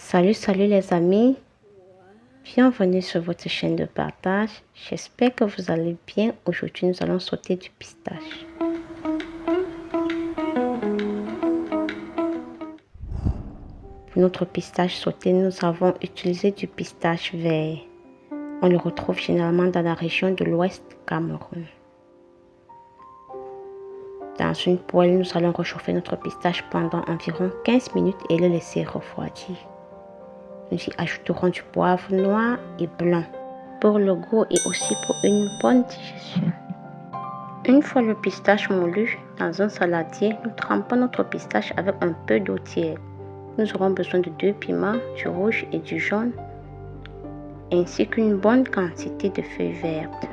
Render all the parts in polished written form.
Salut les amis, bienvenue sur votre chaîne de partage. J'espère que vous allez bien. Aujourd'hui, nous allons sauter du pistache. Pour notre pistache sauté, nous avons utilisé du pistache vert. On le retrouve généralement dans la région de l'ouest Cameroun. Dans une poêle, nous allons réchauffer notre pistache pendant environ 15 minutes et le laisser refroidir. Nous y ajouterons du poivre noir et blanc pour le goût et aussi pour une bonne digestion. Une fois le pistache moulu, dans un saladier, nous trempons notre pistache avec un peu d'eau tiède. Nous aurons besoin de 2 piments, du rouge et du jaune, ainsi qu'une bonne quantité de feuilles vertes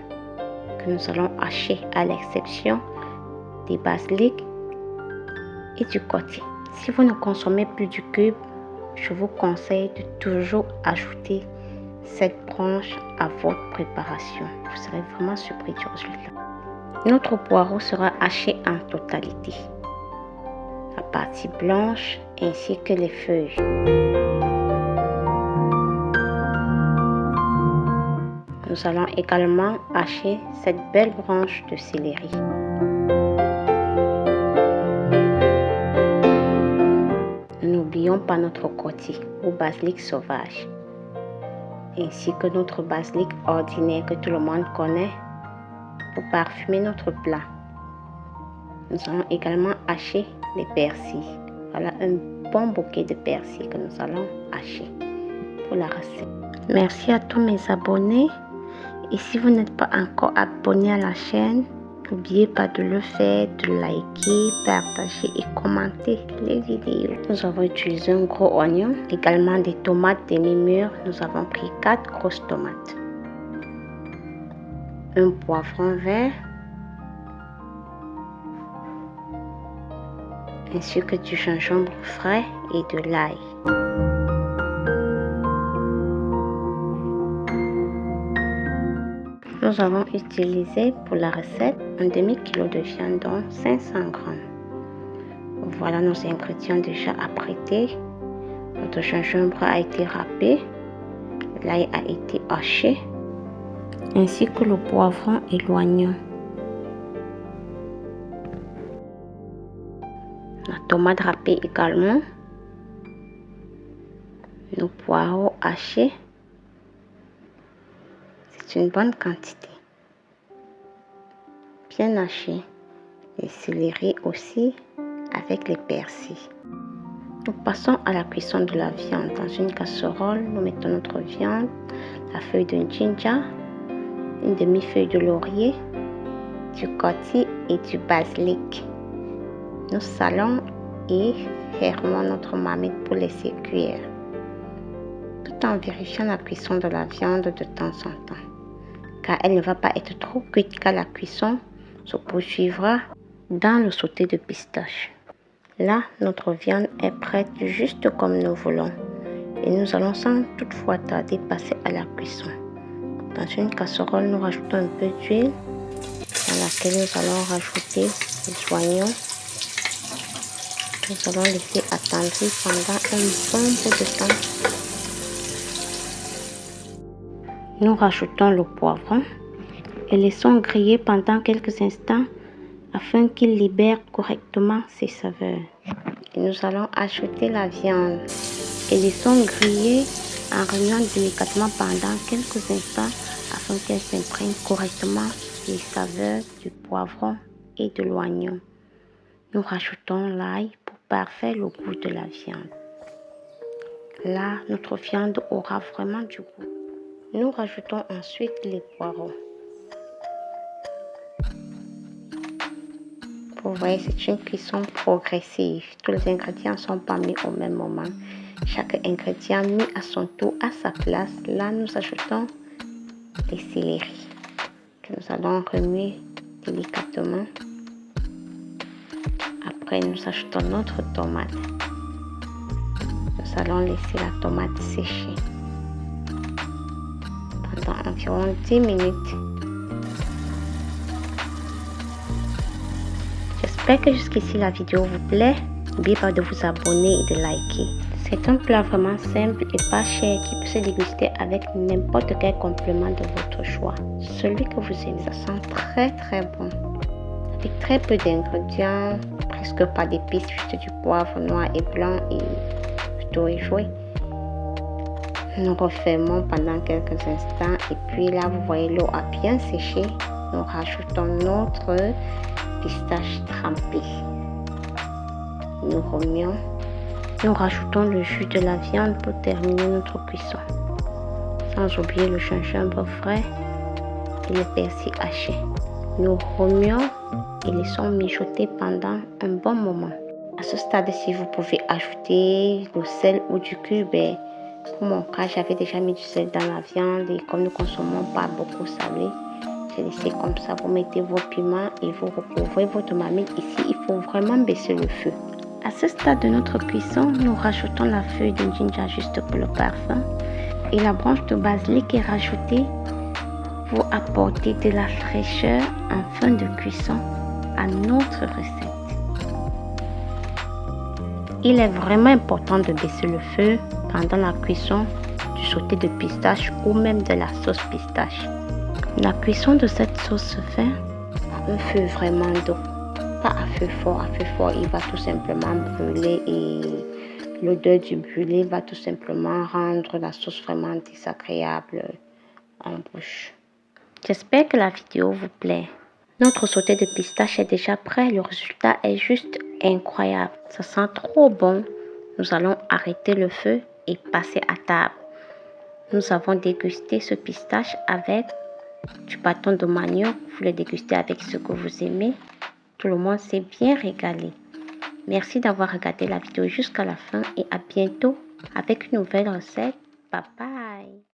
que nous allons hacher à l'exception des basilic et du côté. Si vous ne consommez plus du cube, je vous conseille de toujours ajouter cette branche à votre préparation. Vous serez vraiment surpris du résultat. Notre poireau sera haché en totalité, la partie blanche ainsi que les feuilles. Nous allons également hacher cette belle branche de céleri. N'oublions pas notre côté ou basilic sauvage, ainsi que notre basilic ordinaire que tout le monde connaît pour parfumer notre plat. Nous allons également hacher les persils. Voilà un bon bouquet de persil que nous allons hacher pour la recette. Merci à tous mes abonnés. Et si vous n'êtes pas encore abonné à la chaîne, n'oubliez pas de le faire, de liker, partager et commenter les vidéos. Nous avons utilisé un gros oignon, également des tomates demi-mûres. Nous avons pris 4 grosses tomates, un poivron vert, ainsi que du gingembre frais et de l'ail. Nous avons utilisé pour la recette un demi-kilo de viande, dont 500 g. Voilà nos ingrédients déjà apprêtés. Notre gingembre a été râpé, l'ail a été haché, ainsi que le poivron et l'oignon. La tomate râpée également, nos poireaux hachés. C'est une bonne quantité, bien haché, les céleri aussi avec les persils. Nous passons à la cuisson de la viande. Dans une casserole, nous mettons notre viande, la feuille de ginger, une demi-feuille de laurier, du courtil et du basilic. Nous salons et fermons notre marmite pour laisser cuire, tout en vérifiant la cuisson de la viande de temps en temps, car elle ne va pas être trop cuite, car la cuisson se poursuivra dans le sauté de pistache. Là, notre viande est prête juste comme nous voulons et nous allons sans toutefois tarder passer à la cuisson. Dans une casserole, nous rajoutons un peu d'huile dans laquelle nous allons rajouter les oignons. Nous allons laisser attendrir pendant un bon bout de temps. Nous rajoutons le poivron et laissons griller pendant quelques instants afin qu'il libère correctement ses saveurs. Et nous allons ajouter la viande et laissons griller en remuant délicatement pendant quelques instants afin qu'elle s'imprègne correctement les saveurs du poivron et de l'oignon. Nous rajoutons l'ail pour parfaire le goût de la viande. Là, notre viande aura vraiment du goût. Nous rajoutons ensuite les poireaux. Vous voyez, c'est une cuisson progressive. Tous les ingrédients ne sont pas mis au même moment. Chaque ingrédient mis à son tour, à sa place. Là, nous ajoutons les céleris que nous allons remuer délicatement. Après, nous ajoutons notre tomate. Nous allons laisser la tomate sécher pendant environ 10 minutes. J'espère que jusqu'ici la vidéo vous plaît. N'oubliez pas de vous abonner et de liker. C'est un plat vraiment simple et pas cher qui peut se déguster avec n'importe quel complément de votre choix. Celui que vous aimez, ça sent très bon. Avec très peu d'ingrédients, presque pas d'épices, juste du poivre noir et blanc et plutôt éjoué. Nous refermons pendant quelques instants et puis là vous voyez l'eau a bien séché. Nous rajoutons notre pistache trempée. Nous remuons. Nous rajoutons le jus de la viande pour terminer notre cuisson. Sans oublier le gingembre frais et le persil haché. Nous remuons et laissons mijoter pendant un bon moment. À ce stade, si vous pouvez ajouter le sel ou du cube, pour mon cas, j'avais déjà mis du sel dans la viande et comme nous ne consommons pas beaucoup salé, j'ai laissé comme ça. Vous mettez vos piments et vous recouvrez votre marmite. Ici, il faut vraiment baisser le feu. À ce stade de notre cuisson, nous rajoutons la feuille de ginger juste pour le parfum et la branche de basilic est rajoutée pour apporter de la fraîcheur en fin de cuisson à notre recette. Il est vraiment important de baisser le feu pendant la cuisson du sauté de pistache ou même de la sauce pistache. La cuisson de cette sauce se fait à un feu vraiment doux, pas à feu fort. À feu fort, il va tout simplement brûler et l'odeur du brûlé va tout simplement rendre la sauce vraiment désagréable en bouche. J'espère que la vidéo vous plaît. Notre sauté de pistache est déjà prêt. Le résultat est juste incroyable. Ça sent trop bon. Nous allons arrêter le feu et passer à table. Nous avons dégusté ce pistache avec du bâton de manioc. Vous le dégustez avec ce que vous aimez. Tout le monde s'est bien régalé. Merci d'avoir regardé la vidéo jusqu'à la fin et à bientôt avec une nouvelle recette. Bye bye.